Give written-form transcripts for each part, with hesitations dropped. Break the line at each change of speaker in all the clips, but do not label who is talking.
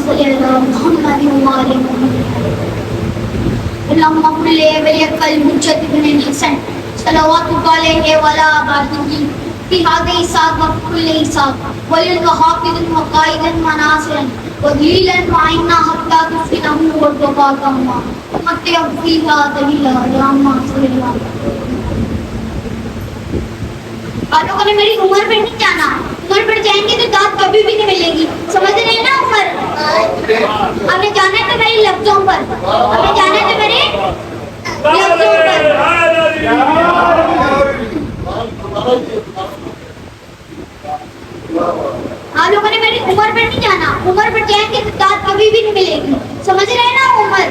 صل على محمد وآل محمد اللهم صل على الحجة بن الحسن صلواتك عليه وعلى آبائه في هذه الساعة وفي كل ساعة وليا وحافظا وقائدا وناصرا ودليلا وعينا حتى تسكنه وارتضاك الله حتى فيها دليلا اللهم صل على باتوں کو میری عمر پہ نہیں جانا، عمر پہ جائیں گے تو داد کبھی بھی نہیں ملے گی، سمجھ رہے ہیں نا؟ عمر ہمیں جانا ہے تو میری لفظوں پر، ہمیں جانا ہے تو میرے لفظوں پر۔ آپ لوگوں نے میری عمر پہ نہیں جانا، عمر پہ جائیں گے تو داد کبھی بھی نہیں ملے گی، سمجھ رہے ہیں نا؟ عمر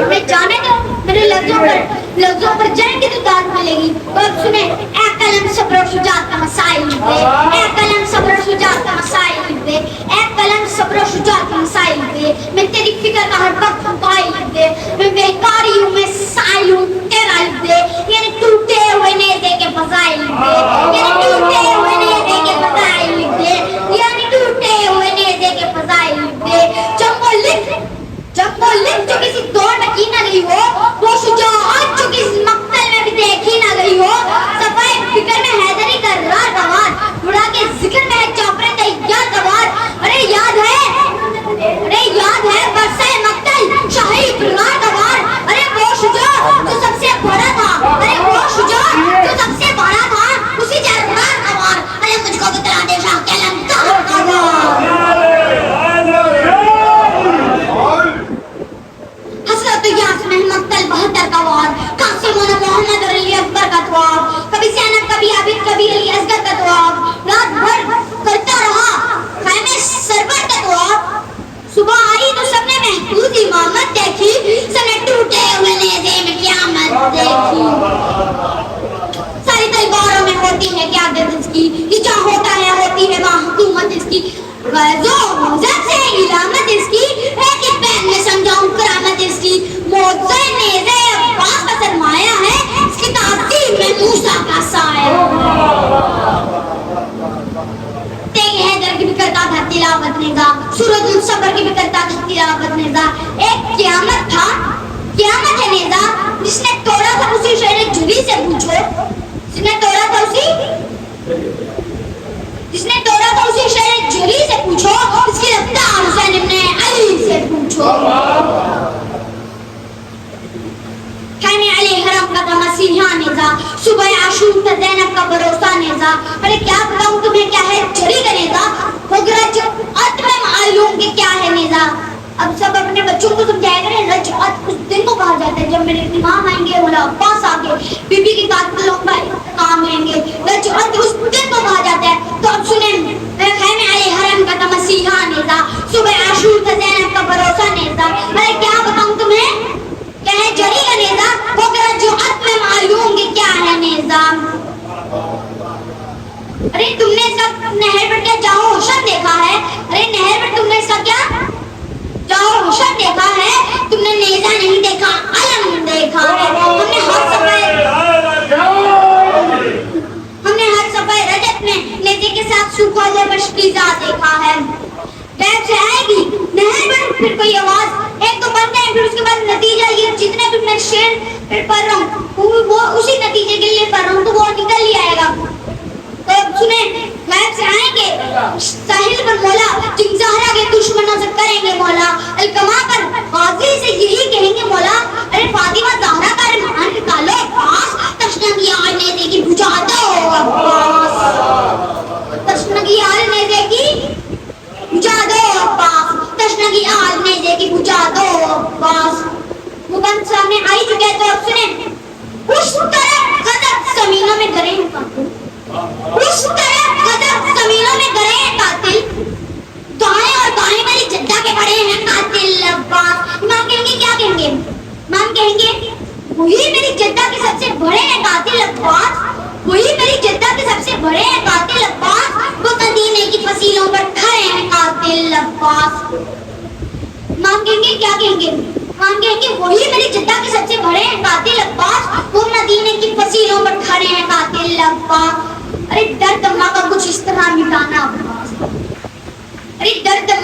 ہمیں جانے دو میرے لفظوں پر جائیں گے تو داد ملے گی۔ تو اب سنیں، اے قلم صبر و شجاعت کا مسائل لکھ دے، اے قلم صبر و شجاعت کا مسائل لکھ دے، اے قلم صبر و شجاعت کا مسائل لکھ دے، میں تیری فکر کا ہر وقت فضائل لکھ دے، میں بیکاری ہوں میں سائل ہوں تیرا لکھ دے، یعنی ٹوٹے ہوئے نیزے کے فضائل لکھ دے، یعنی ٹوٹے ہوئے نیزے کے فضائل لکھ دے، یعنی ٹوٹے ہوئے نیزے کے فضائل لکھ دے۔ جب وہ لکھ جو کسی دور میں کی نہ گئی ہو، وہ شجاعت جو کسی مقتل میں بھی دیکھی نہ گئی ہو، صفائے فکر میں حیدری کا راہ روان، بڑھا کے ذکر میں ہے چاپرے تیار دوار۔ ارے یاد ہے برسہ مقتل شاہی پرگار دوار۔ ارے وہ شجاع جو سب سے بڑا تھا، ارے وہ شجاع جو سب سے بڑا تھا، اسی جرمار دوار۔ ارے مجھ کو بتلا دے شاہ قلم تحت دوار۔ حسرت یاس میں مقتل 72 کا وار، قاسم و محمد اور علی اکبر کا تواب، کبھی زینب کبھی عابد کبھی علی اصغر کا تواب، رات بھر کرتا رہا خیمے سرور کا تواب۔ صبح آئی تو سب نے محفوظ امامت دیکھی، سب نے ٹوٹے ہوئے نیزے میں قیامت دیکھی۔ ساری تلواروں میں ہوتی ہے قیادت اس کی، یہ جہاں ہوتا ہے ہوتی ہے وہاں حکومت اس کی، زب سے علامت اس کی، ایک ایک پین میں سمجھاؤں کرامت اس کی۔ موزے نیزے عباس کا سرمایہ ہے، اس کی تعظیم میں موسیٰ کا سایہ۔ تیغ حیدر کی بھی کرتا تھا تلاوت نیزہ، سورۃ الصبر کی بھی کرتا تھا تلاوت نیزہ۔ ایک قیامت تھا، قیامت ہے نیزہ، جس نے توڑا تھا اسی شہر جلی سے پوچھو، جس نے توڑا تھا اسی شہر جلی سے پوچھو، اس کی رفتار حسین ابن علی سے پوچھو۔ خیمے علی حرم کا تھا مسیحا نیزہ، صبح عاشور تھا زینب کا بھروسہ نیزہ۔ ارے کیا بتاؤں تمہیں کیا ہے جری کا نیزہ، وہ رجعت میں معلوم کہ کیا ہے نیزہ۔ اب سب اپنے بچوں کو سمجھائے کریں، رجعت اس دن کو کہا جاتا ہے جب میرے امام آئیں گے، مولا عباس آگے بی بی کی قاتلوں کا کام لیں گے، رجعت اس دن کو کہا جاتا ہے۔ تو اب سنیں، خیمے علی حرم کا تھا مسیحا نیزہ، صبح عاشور تھا زینب کا بھروسہ نیزہ۔ ارے کیا بتاؤں تمہیں کیا ہے جری کا نیزہ، وہ رجعت میں معلوم کہ کیا ہے نیزہ۔ ارے تم نے اس کا نہر پر کیا جاؤ حشر دیکھا ہے، ارے نہر پر تم نے اس کا کیا جاؤ حشر دیکھا ہے، تم نے نیزہ نہیں دیکھا علم دیکھا ہے۔ ہم نے ہر صفحہ رجب میں نیزے کے ساتھ سوکھا ہوا بشکیزہ دیکھا ہے۔ غیب سے آئے گی نہر پر پھر کوئی آواز، ایک تو بن جائے، پھر اس کے بعد نتیجہ یہ جتنے بھی میں شعر پڑھ رہا ہوں وہ اسی نتیجے کے لیے پڑھ رہا ہوں، تو وہ نکل ہی آئے گا۔ تو اب سنیں، غیب سے آئیں گے ساحل پر مولا، جن زہرا کے دشمنوں سے کریں گے مولا، الکما پر غازی سے یہی کہیں گے مولا، ارے فاطمہ زہرا کا رحمان نکالو عباس، تشنگی آل نیزے کی بجھا دو عباس، تشنگی آل نیزے کی بجھا دو عباس، تشنگی آل نیزے کی بجھا دو عباس۔ وہ بند سامنے آئی چکے تو اب سنیں، اس طرف غضب زمینوں میں گرے ہیں قاتل، اس طرف غضب زمینوں میں گرے ہیں قاتل، دائیں اور بائیں میری جدہ کے بڑے ہیں قاتل عباس۔ امام کہیں گے کیا کہیں گے؟ امام کہیں گے وہی میری جدہ کے سب سے بڑے ہیں قاتل عباس، وہی میری جدہ کے سب سے بڑے ہیں قاتل عباس، وہ مدینے کی فصیلوں پر کھڑے ہیں قاتل عباس۔ امام کہیں گے کیا کہیں گے؟ امام کہیں گے وہی میری جدہ کے سب سے بڑے ہیں قاتل عباس، وہ مدینے کی فصیلوں پر کھڑے ہیں قاتل عباس۔ ارے درد ماں کا کچھ اس طرح مٹانا عباس، ارے درد